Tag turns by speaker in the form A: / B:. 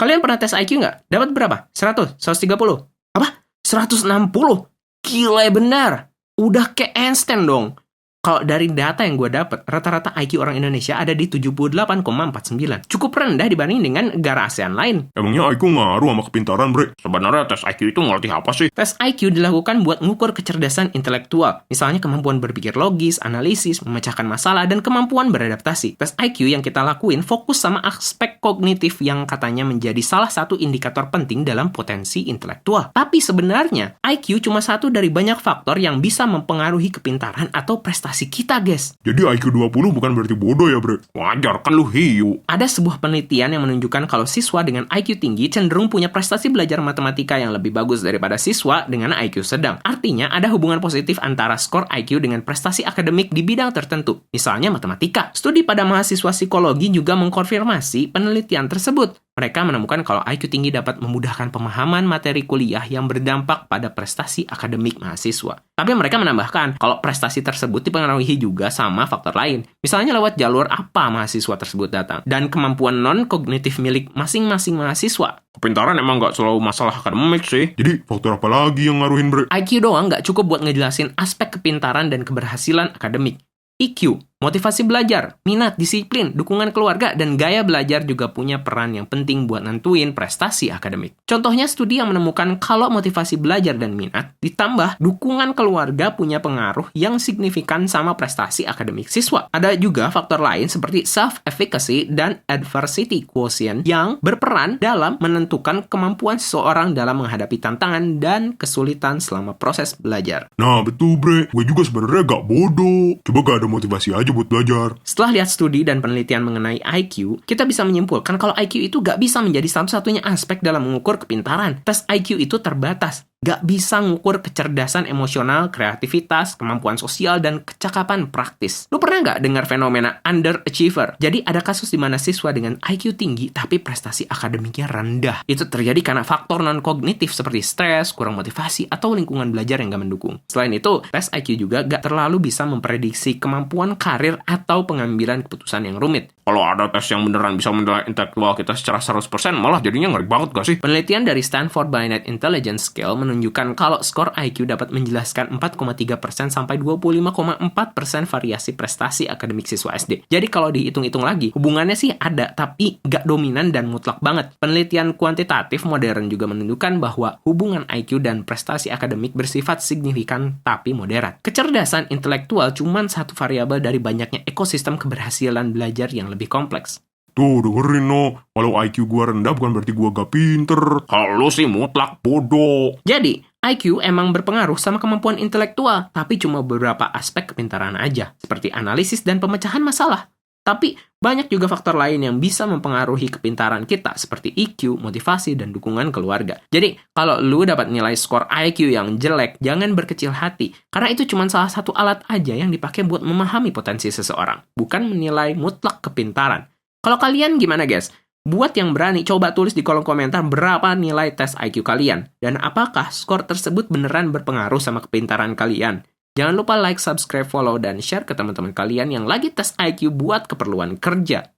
A: Kalian pernah tes IQ nggak? Dapat berapa? 100? 130? Apa? 160? Gila benar. Udah kayak Einstein dong. Kalau dari data yang gue dapat, rata-rata IQ orang Indonesia ada di 78,49. Cukup rendah dibanding dengan negara ASEAN lain.
B: Emangnya IQ ngaruh sama kepintaran, Bre? Sebenarnya tes IQ itu ngerti apa sih?
A: Tes IQ dilakukan buat mengukur kecerdasan intelektual, misalnya kemampuan berpikir logis, analisis, memecahkan masalah, dan kemampuan beradaptasi. Tes IQ yang kita lakuin fokus sama aspek kognitif yang katanya menjadi salah satu indikator penting dalam potensi intelektual. Tapi sebenarnya, IQ cuma satu dari banyak faktor yang bisa mempengaruhi kepintaran atau prestasi kita, guys.
B: Jadi IQ 20 bukan berarti bodoh ya, Bre? Wajar kan lu hiu.
A: Ada sebuah penelitian yang menunjukkan kalau siswa dengan IQ tinggi cenderung punya prestasi belajar matematika yang lebih bagus daripada siswa dengan IQ sedang. Artinya, ada hubungan positif antara skor IQ dengan prestasi akademik di bidang tertentu, misalnya matematika. Studi pada mahasiswa psikologi juga mengkonfirmasi penelitian tersebut. Mereka menemukan kalau IQ tinggi dapat memudahkan pemahaman materi kuliah yang berdampak pada prestasi akademik mahasiswa. Tapi mereka menambahkan kalau prestasi tersebut dipengaruhi juga sama faktor lain. Misalnya lewat jalur apa mahasiswa tersebut datang, dan kemampuan non-kognitif milik masing-masing mahasiswa.
B: Kepintaran emang nggak selalu masalah akademik sih. Jadi faktor apa lagi yang ngaruhin, Bre?
A: IQ doang nggak cukup buat ngejelasin aspek kepintaran dan keberhasilan akademik. EQ, motivasi belajar, minat, disiplin, dukungan keluarga, dan gaya belajar juga punya peran yang penting buat nentuin prestasi akademik. Contohnya studi yang menemukan kalau motivasi belajar dan minat ditambah dukungan keluarga punya pengaruh yang signifikan sama prestasi akademik siswa. Ada juga faktor lain seperti self-efficacy dan adversity quotient yang berperan dalam menentukan kemampuan seseorang dalam menghadapi tantangan dan kesulitan selama proses belajar.
B: Nah, betul, Bre. Gue juga sebenarnya gak bodoh. Coba gak ada motivasi aja buat belajar.
A: Setelah lihat studi dan penelitian mengenai IQ, kita bisa menyimpulkan kalau IQ itu gak bisa menjadi satu-satunya aspek dalam mengukur kepintaran. Tes IQ itu terbatas. Gak bisa mengukur kecerdasan emosional, kreativitas, kemampuan sosial, dan kecakapan praktis. Lu pernah gak dengar fenomena underachiever? Jadi ada kasus di mana siswa dengan IQ tinggi tapi prestasi akademiknya rendah. Itu terjadi karena faktor non-kognitif seperti stres, kurang motivasi, atau lingkungan belajar yang gak mendukung. Selain itu, tes IQ juga gak terlalu bisa memprediksi kemampuan karir atau pengambilan keputusan yang rumit.
B: Kalau ada tes yang beneran bisa menilai intelektual kita secara 100%, malah jadinya ngeri banget gak sih?
A: Penelitian dari Stanford Binet Intelligence Scale menunjukkan kalau skor IQ dapat menjelaskan 4,3% sampai 25,4% variasi prestasi akademik siswa SD. Jadi kalau dihitung-hitung lagi, hubungannya sih ada, tapi gak dominan dan mutlak banget. Penelitian kuantitatif modern juga menunjukkan bahwa hubungan IQ dan prestasi akademik bersifat signifikan tapi moderat. Kecerdasan intelektual cuma satu variabel dari banyaknya ekosistem keberhasilan belajar yang lebih kompleks.
B: Tuh, dengerin no. Kalau IQ gua rendah bukan berarti gua gak pinter. Kalau lu sih mutlak bodoh.
A: Jadi, IQ emang berpengaruh sama kemampuan intelektual, tapi cuma beberapa aspek kepintaran aja, seperti analisis dan pemecahan masalah. Tapi, banyak juga faktor lain yang bisa mempengaruhi kepintaran kita, seperti EQ, motivasi, dan dukungan keluarga. Jadi, kalau lu dapat nilai skor IQ yang jelek, jangan berkecil hati, karena itu cuma salah satu alat aja yang dipakai buat memahami potensi seseorang, bukan menilai mutlak kepintaran. Kalau kalian gimana, guys? Buat yang berani, coba tulis di kolom komentar berapa nilai tes IQ kalian, dan apakah skor tersebut beneran berpengaruh sama kepintaran kalian. Jangan lupa like, subscribe, follow, dan share ke teman-teman kalian yang lagi tes IQ buat keperluan kerja.